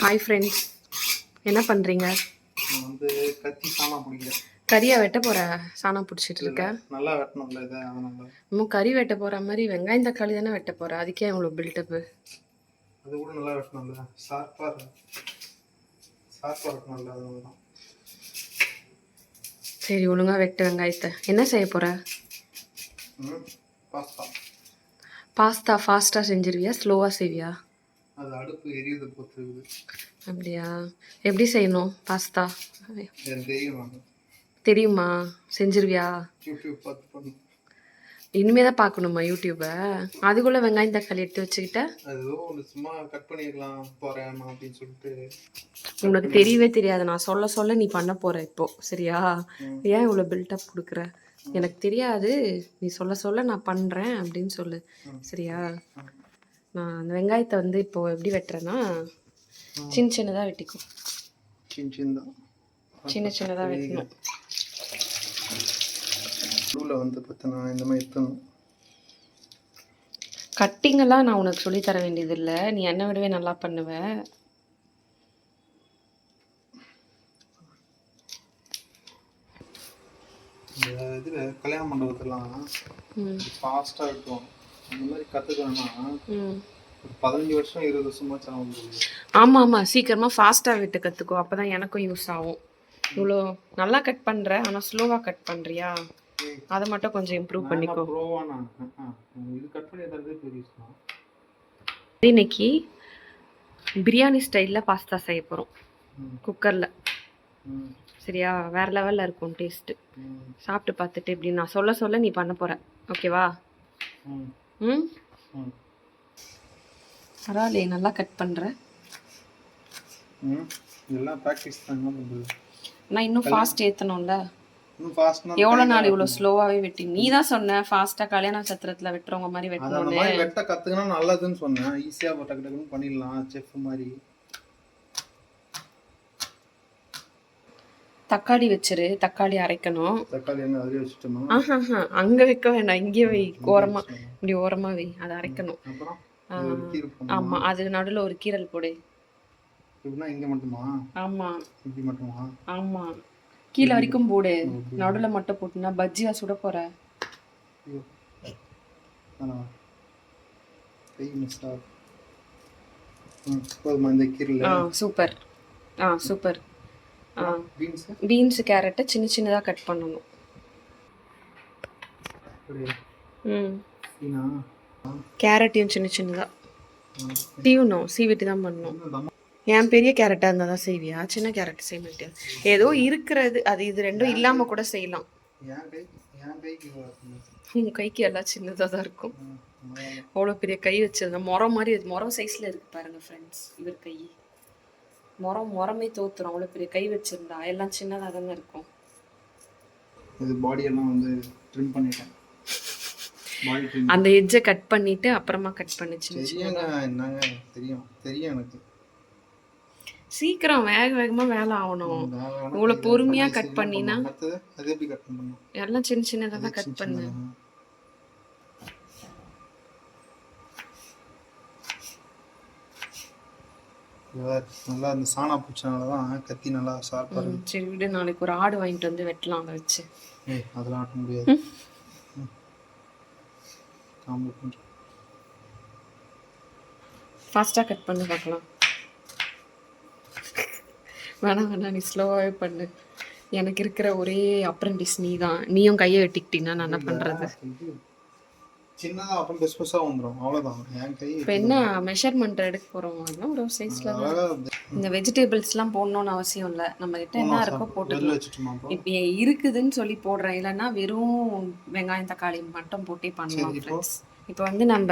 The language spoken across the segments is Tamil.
ஹாய் ஃப்ரெண்ட்ஸ், என்ன பண்ணுறீங்க? நான் வந்து கத்தி சாணம் பிடிக்கிறேன். கறியை வெட்ட போகிற சாணம் பிடிச்சிட்டு இருக்க? நல்லா வெட்டணும்ல இதை, அதனால. இன்னும் கறி வெட்ட போகிற மாதிரி வெங்காயம் தக்காளி தானே வெட்ட போகிற, அதுக்கே இவ்வளோ பில்டப்பு? அது கூட நல்லா வெட்டணும்ல, ஷார்ப்பாக வெட்டணும்ல, அதனால தான். சரி, ஒழுங்காக வெட்டு வெங்காயத்தை. என்ன செய்ய போகிற? பாஸ்தா. பாஸ்தா ஃபாஸ்ட்டாக செஞ்சிருவியா, ஸ்லோவாக செய்வியா? அது அடுப்பு எரியுது பொறுத்துருக்குது. அப்படியா? எப்படி செய்யணும் பாஸ்தா? எனக்கு தெரியும். தெரியுமா? செஞ்சிருவியா? யூடியூப் பார்த்து பண்ணு. இனிமே தான் பார்க்கணுமா யூடியூப்பை? அதுக்குள்ளே வெங்காயம் தக்காளி எடுத்து வச்சுக்கிட்ட? அது ஒன்று சும்மா கட் பண்ணிடலாம் போகிறேன் அப்படின்னு சொல்லிட்டு. உனக்கு தெரியவே தெரியாது, நான் சொல்ல சொல்ல நீ பண்ண போகிற இப்போ, சரியா? ஏன் இவ்வளோ பில்டப் கொடுக்குற? எனக்கு தெரியாது, நீ சொல்ல சொல்ல நான் பண்ணுறேன் அப்படின்னு சொல்லு, சரியா? நான் அந்த வெங்காயத்தை வந்து இப்போது எப்படி வெட்டுறேன்னா, சின்ன சின்னதாக வெட்டிக்கும். சின்ன சின்னதாக வெட்டணும். நடுவில் வந்து பார்த்தோன்னா இந்த மாதிரி எத்தணும். கட்டிங்கெல்லாம் நான் உனக்கு சொல்லித்தர வேண்டியதில்லை, நீ என்னை விடவே நல்லா பண்ணுவேன். இந்த இதில் கல்யாண மண்டபத்தெல்லாம் ஃபாஸ்ட்டாக இருக்கும். அந்த மாதிரி கற்றுக்கணும்னா ஒரு 15 வருஷம் 20 வருஷமா சாகும். ஆமாம் ஆமாம், சீக்கிரமாக ஃபாஸ்ட்டாக வெட்ட கற்றுக்கோ, அப்போ தான் எனக்கும் யூஸ் ஆகும். இவ்வளோ நல்லா கட் பண்ணுற, ஆனால் ஸ்லோவாக கட் பண்ணுறியா? அதை மட்டும் கொஞ்சம் இம்ப்ரூவ் பண்ணிக்கோ. இன்னைக்கு பிரியாணி ஸ்டைலில் பாஸ்தா செய்ய போகிறோம், குக்கரில். சரியா? வேற லெவலில் இருக்கும் டேஸ்ட்டு. சாப்பிட்டு பார்த்துட்டு இப்படி நான் சொல்ல சொல்ல நீ பண்ண போகிற, ஓகேவா? பரவாயில்லையே, நல்லா கட் பண்ணுற. நான் இன்னும் ஃபாஸ்ட் ஏற்றணும்ல. எவ்வளோ நாள் இவ்வளோ ஸ்லோவாகவே வெட்டி? நீ தான் சொன்ன ஃபாஸ்ட்டாக கல்யாண சத்திரத்தில் வெட்டுறவங்க மாதிரி வெட்டணும்னு. வெட்ட கற்றுக்கினா நல்லதுன்னு சொன்னேன். ஈஸியாக டக்கு டக்குன்னு பண்ணிடலாம், செஃப் மாதிரி. தக்காளி வச்சிரு, தக்காளி அரைக்கணும். தக்காளி என்ன அதிலே வச்சுட்டோம்? அங்கே வைக்க வேண்டாம், இங்கே வை, ஓரமாக, இப்படி ஓரமாக வை, அதை அரைக்கணும். ஆமாம், அது நடுவில் ஒரு கீரல் போடு. இங்கே மட்டுமா? ஆமாம், இப்படி மட்டுமா? ஆமாம், கீழே வரைக்கும் போடு, நடுவில் மட்டும் போட்டுனா பஜ்ஜியா சுட போகிற. சூப்பர். சூப்பர். பீன்ஸ் கேரட்டை சின்ன சின்னதாக கட் பண்ணணும். கேரட்டையும் சின்ன சின்னதாக சீவணும், சீவிட்டு தான் பண்ணணும். ஏன் பெரிய கேரட்டாக இருந்தால் தான் செய்வியா? சின்ன கேரட் செய்ய மாட்டியா? ஏதோ இருக்கிறது, அது இது ரெண்டும் இல்லாமல் கூட செய்யலாம். உங்கள் கைக்கு எல்லாம் சின்னதாக தான் இருக்கும். அவ்வளோ பெரிய கை வச்சிருந்தா முறம் மாதிரி, முறம் சைஸில் இருக்கு பாருங்க ஃப்ரெண்ட்ஸ். இவர் கை முறமே தோத்துரும், அவ்வளோ பெரிய கை வச்சிருந்தா. எல்லாம் சின்னதாக தானே இருக்கும். இது பாடியெல்லாம் வந்து ட்ரிம் பண்ணிட்டேன். அந்த எட்ஜை கட் பண்ணிட்டு அப்புறமா கட் பண்ணிச்சு. என்னங்க தெரியும் எனக்கு. சீக்கிரம் வேகமாக வேலை ஆகணும். இவ்வளோ பொறுமையாக கட் பண்ணினா எல்லாம் சின்ன சின்னதாக தான் கட் பண்ணு. நல்லா இந்த சாணா பூச்சினால தான் கத்தி நல்லா ஷார்ப்பாக இருக்கு. சரி விடு, நாளைக்கு ஒரு ஆடு வாங்கிட்டு வந்து வெட்டலாம் அதை வச்சு. அதெல்லாம் ஆட்ட முடியாது. ஃபாஸ்ட்டாக கட் பண்ணி பார்க்கலாம். வேணாம், நீ ஸ்லோவாகவே பண்ணு. எனக்கு இருக்கிற ஒரே அப்ரெண்டிஸ் நீ தான். நீயும் கையை வெட்டிக்கிட்டீங்கன்னா நான் என்ன பண்ணுறது? சின்னதாக அப்புறம் பெருசாக வந்துடும், அவ்வளோதான். என் கை இப்போ என்ன மெஷர்மெண்ட் எடுக்க போகிறோம், அதெல்லாம் ஒரு சைஸில் தான். இந்த வெஜிடபிள்ஸ்லாம் போடணும்னு அவசியம் இல்லை, நம்மக்கிட்ட என்ன இருக்கோ போட்டுக்கலாம். இப்போ இருக்குதுன்னு சொல்லி போடுறேன், இல்லைன்னா வெறும் வெங்காயம் தக்காளி மட்டும் போட்டே பண்ணலாம் ஃப்ரெண்ட்ஸ். இப்போ வந்து நம்ம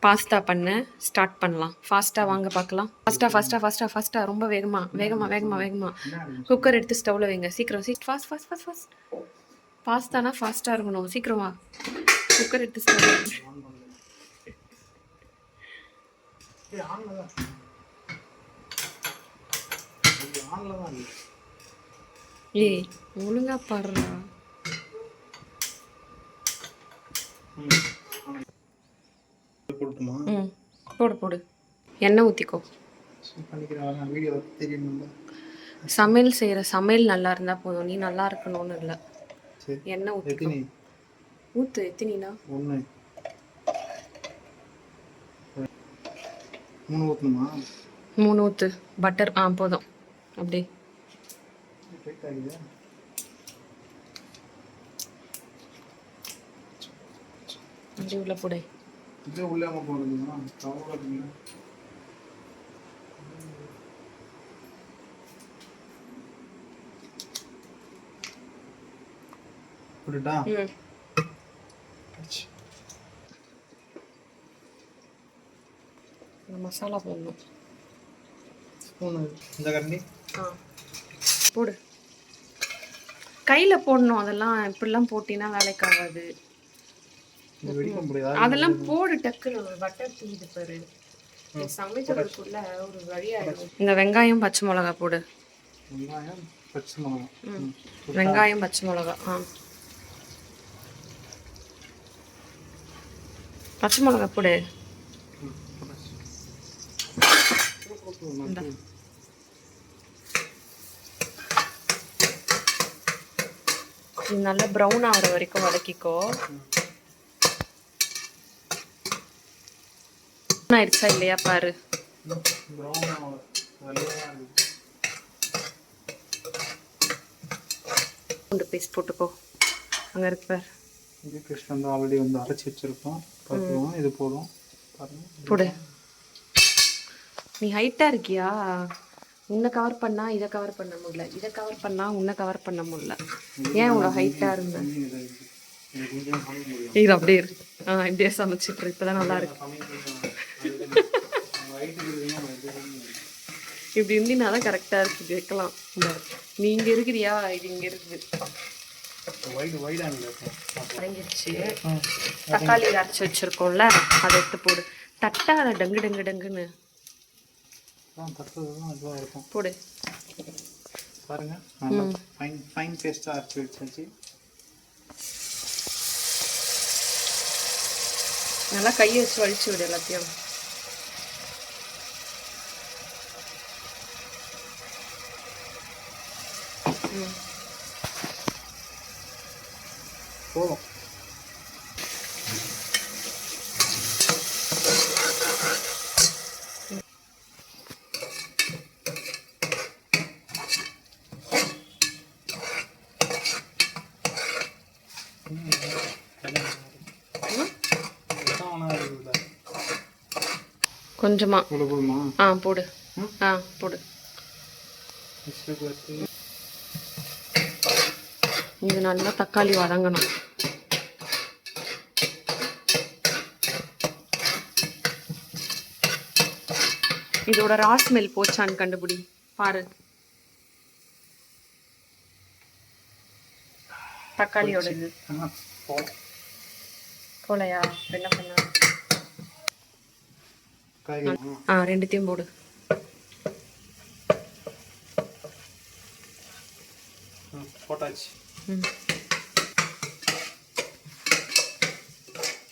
பாஸ்தா பண்ண ஸ்டார்ட் பண்ணலாம். ஃபாஸ்ட்டாக வாங்க பார்க்கலாம். ஃபாஸ்ட்டாக ரொம்ப வேகமாக குக்கர் எடுத்து ஸ்டவ்வில் வைங்க. சீக்கிரம் ஃபாஸ்ட். பாஸ்தானா ஃபாஸ்ட்டாக இருக்கணும், சீக்கிரம் வா. குக்கர் எடுத்து ஸ்டவ் ஏய் ஒழுங்கா பாடுறா. போடு எண்ணெய் ஊற்றிக்கோ. பண்ணிக்கிறேன், வீடியோ தெரியணும்ல. சமையல் செய்கிற சமையல் நல்லா இருந்தால் போதும், நீ நல்லா இருக்கணும்னு இல்லை. சரி, எண்ணெய் ஊற்றிக்கோ. எத்தினி? ஊற்று. எத்தினா? 1 3 ஊற்றணுமா? 3 ஊற்று. பட்டர் போதும். அப்படியே டைட் ஆகுது. அப்படி உள்ள போடு. இது உள்ளாம போடுறதுமா? கவலை இல்லை. புரியுதா? மசாலா போடணும். ஸ்பூனு இந்த கரண்டி போடு. கையில் போடணும். அதெல்லாம் இப்படிலாம் போட்டினா வேலைக்கு ஆகாது. வெடிக்க முடியாது. அதெல்லாம் போடு டக்குன்னு. பட்டர் தீது பாரு. சமைக்கிறதுக்குள்ள ஒரு வழியாயிடும். இந்த வெங்காயம் பச்சை மிளகா போடு. வெங்காயம் பச்சை மிளகா. வெங்காயம் பச்சை மிளகா. பச்சை மிளகா போடு. இது நல்லா ப்ரௌன் ஆகிற வரைக்கும் வதக்கிக்கோ. ஆயிடுச்சா இல்லையா பாரு. பூண்டு பேஸ்ட் போட்டுக்கோ. அங்கே இருக்கு பாரு. இது பேஸ்ட் வந்து ஆல்ரெடி வந்து அரைச்சி வச்சிருக்கோம். பார்த்துக்கோங்க, இது போதும். பாருங்க போடு. நீ ஹைட்டாக இருக்கியா? உன்னை கவர் பண்ணா இதை கவர் பண்ண முடியல, இதை கவர் பண்ணா உன்னை கவர் பண்ண முடியல. ஏன் இவ்வளோ ஹைட்டாக இருந்தேன்? இது அப்படியே இருக்கு. இப்படியே சமைச்சிட்டு இருக்கு. இப்போதான் நல்லா இருக்கு. இப்படி இருந்தினாதான் கரெக்டாக இருக்குது. வைக்கலாம். இந்த நீ இங்கே இருக்கிறியா? இது இங்கே இருக்குது. அரைஞ்சிருச்சு. தக்காளி அரைச்சி வச்சிருக்கோம்ல, அதை எடுத்து போடு. தட்டாத டங்கு டங்கு டங்குன்னு போடு. பாருங்க, ஃபைன் பேஸ்டா அரைச்சி வச்சாச்சு. நல்லா கையை வச்சு வலிச்சு விடு எல்லாத்தையும். போதும். கொஞ்சமா போடு. போடு. இது நல்லா தக்காளி வதங்கணும். இதோட ரா ஸ்மெல் போச்சான்னு கண்டுபிடி. பாரு, தக்காளியோட இது போலையா? என்ன பண்ண? ரெண்டுத்தையும் போடு. போட்டாச்சு.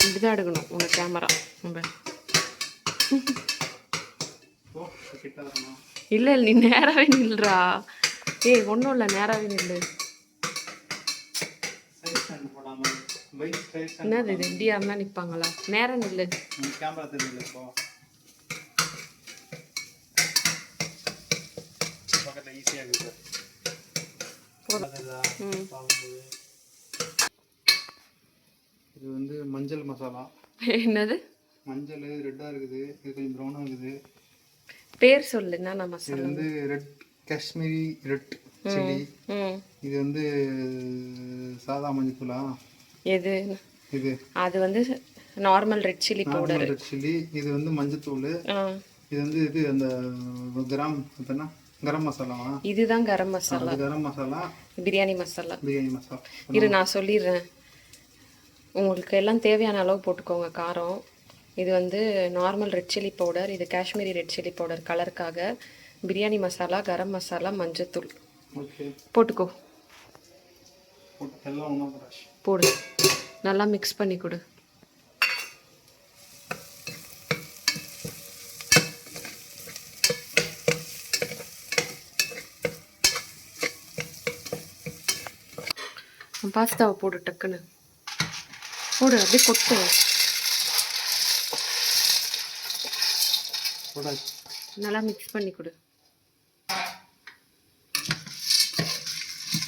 இப்படிதான் எடுக்கணும் உங்க கேமரா. இல்ல நீ நேராவே நில்றா. ஒன்றும் இல்லை, நேராவே நில்லு. என்னது இது? இந்தியா தான் நிற்பாங்களா? நேரம் நில்லு. கேமரா தெரியல. இப்போ பக்கத்தில் ஈஸியாக இருக்குது. இது வந்து மஞ்சள் மசாலா. என்னது? மஞ்சள் ரெட்டாக இருக்குது, இது கொஞ்சம் ப்ரௌனாக இருக்குது. பேர் சொல்லு. என்ன மசாலா? இது வந்து ரெட் காஷ்மீரி ரெட் சில்லி. இது வந்து சாதா மஞ்சத்தூளா? எது இது? அது வந்து normal red chilli powder. Red chilli. இது வந்து மஞ்சத்தூள். இது வந்து இது அந்த கரம் மசாலாவா? இதுதான் கரம் மசாலா. கரம் மசாலா. பிரியாணி மசாலா. பிரியாணி மசாலா. இரு நான் சொல்லிடுறேன். உங்களுக்கு எல்லாம் தேவையான அளவு போட்டுக்கோங்க காரம். இது வந்து நார்மல் ரெட் சில்லி பவுடர், இது காஷ்மீரி ரெட் சில்லி பவுடர் கலருக்காக. பிரியாணி மசாலா, கரம் மசாலா, மஞ்சத்தூள் போட்டுக்கோ. போடு. நல்லா மிக்ஸ் பண்ணி கொடு. பாஸ்தாவை போடு டக்குன்னு போடு, அப்படியே கொட்டு. நல்லா மிக்ஸ் பண்ணி கொடு.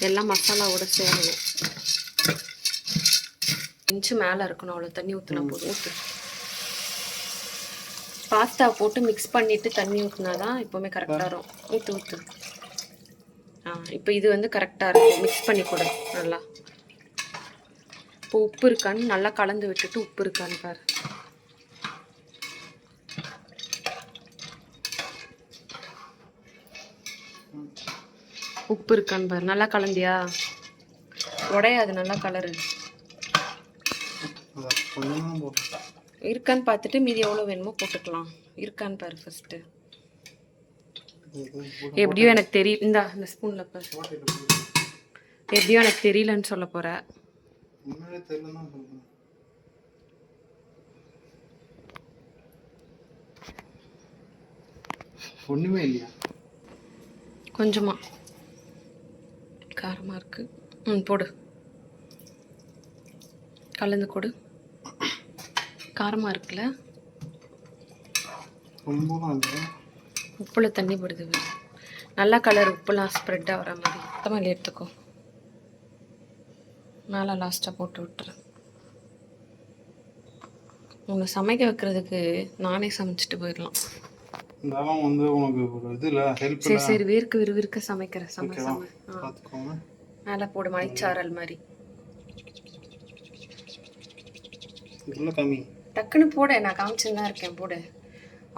எல்லாம் மசாலாவோட சேரணும். இன்ச்சு மேலே இருக்கணும், அவ்வளோ தண்ணி ஊற்றினா போதும். ஊற்று. பாஸ்தா போட்டு மிக்ஸ் பண்ணிவிட்டு தண்ணி ஊற்றினா தான் எப்போவுமே கரெக்டாக இருக்கும். ஊற்று ஊற்று. இப்போ இது வந்து கரெக்டாக இருக்கும். மிக்ஸ் பண்ணி கொடு நல்லா. இப்போ உப்பு இருக்கான்னு நல்லா கலந்து விட்டுட்டு உப்பு இருக்கான்னு பாரு. உப்பு இருக்கான்னு பாரு. நல்லா கலந்தியா? உடையாது, நல்லா கலரு. இருக்கான்னு பார்த்துட்டு மீதி எவ்வளோ வேணுமோ போட்டுக்கலாம். இருக்கான்னு பாரு ஃபர்ஸ்ட்டு. எப்படியோ எனக்கு தெரியல. இந்த ஸ்பூனில் பாரு. எப்படியோ எனக்கு தெரியலன்னு சொல்ல போற. ஒண்ணுமே இல்லையா? கொஞ்சமா காரமா இருக்கு. போடு, கலந்து கொடு. காரமா இருக்குல்ல? உப்புல தண்ணி போடுது. நல்லா கலர் உப்புலாம் ஸ்ப்ரெட் ஆகிற மாதிரி. மொத்தமாக எடுத்துக்கோ. மேலே லாஸ்ட்டாக போட்டு விட்டுரு. உன்னை சமைக்க வைக்கிறதுக்கு நானே சமைச்சிட்டு போயிடலாம். வந்து உனக்கு ஒரு இதுல ஹெல்ப். சரி சரி, விறுவிறுக்க சமைக்கிறேன். மேலே போடு, மணிச்சாரல் மாதிரி. டக்குன்னு போட, நான் காமிச்சுன்னு தான் இருக்கேன். போடு,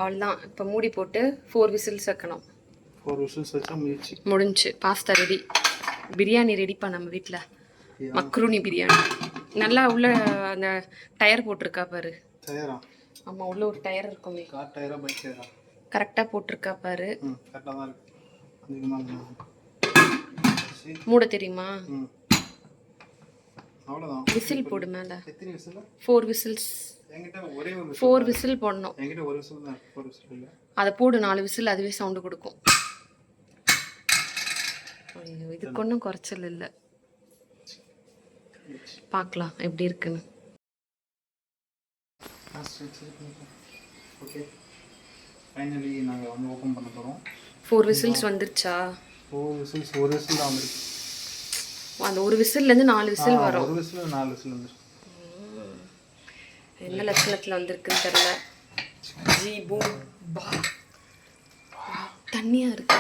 அவ்வளோதான். இப்போ மூடி போட்டு 4 விசில்ஸ் வைக்கணும். 4 விசில்ஸ் வச்சா முடிஞ்சு. Pasta ready. பிரியாணி ரெடிப்பா நம்ம வீட்டில். மக்ரூனி பிரியாணி. நல்லா உள்ள அந்த டயர் போட்டிருக்கா பாரு. டயரா? ஆமாம், உள்ள ஒரு டயர் இருக்குமே. கார் டயரா, பைக் டயரா? கரெக்டாக போட்டிருக்கா பாரு. கரெக்டாக தான் இருக்கு. மூட தெரியுமா? அவ்வளோதான். விசில் போடு மேலே. எத்தனை விசில்? 4 விசில்ஸ். என்கிட்ட ஒரே ஒரு 4 விசில் போடணும். என்கிட்ட ஒரு விசில் தான். 4 விசில் இல்லை. அதை போடு, 4 விசில். அதுவே சவுண்டு கொடுக்கும். ஐயோ, இதுக்கு ஒன்றும் குறைச்சல் இல்லை. பார்க்கலாம் எப்படி இருக்குன்னு. ஓகே, ஃபைனலி நாங்கள் வந்து ஓப்பன் பண்ண போகிறோம். 4 விசில்ஸ் வந்துருச்சா? 4 விசில்ஸ். ஒரு விசில் தான் வந்துருக்கு. அந்த ஒரு விசில்லேருந்து 4 விசில் வரும். ஒரு விசில் 4 விசில் வந்துருக்கு. என்ன லட்சணத்தில் வந்திருக்குன்னு தெரியல. ஜி பூம் பா. தண்ணியாக இருக்கு.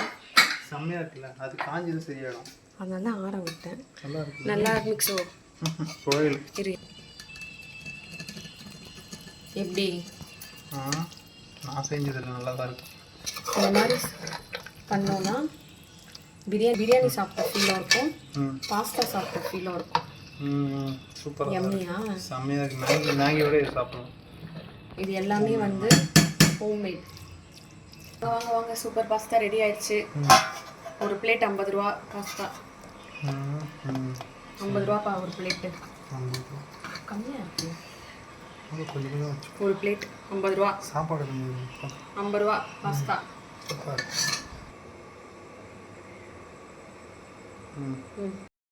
செம்மையாக இருக்குல்ல? அது காஞ்சது சரியாயிடும். அதனால தான் ஆற விட்டேன். நல்லா இருக்கு. நல்லா மிக்ஸோ கோயில் இரு. எப்படி? நான் செஞ்சதில்ல, நல்லா தான் இருக்கும். இந்த மாதிரி பண்ணோன்னா பிரியாணி சாப்பிட்ட ஃபீலாக இருக்கும், பாஸ்தா சாப்பிட்ட ஃபீலாக இருக்கும். சூப்பராக யம்மியா? செம்மையாக இருக்குது. மேகியோட இது சாப்பிடணும். இது எல்லாமே வந்து ஹோம்மேட். வாங்க வாங்க, சூப்பர் பாஸ்தா ரெடி ஆயிடுச்சு. ஒரு பிளேட் 50 ரூபா. பாஸ்தா 50 ரூபாப்பா ஒரு பிளேட்டு. கம்மியாக இருக்கு. ஒரு பிளேட் 50 ரூபா. சாப்பாடு 50 ரூபா பாஸ்தா. சூப்பர்.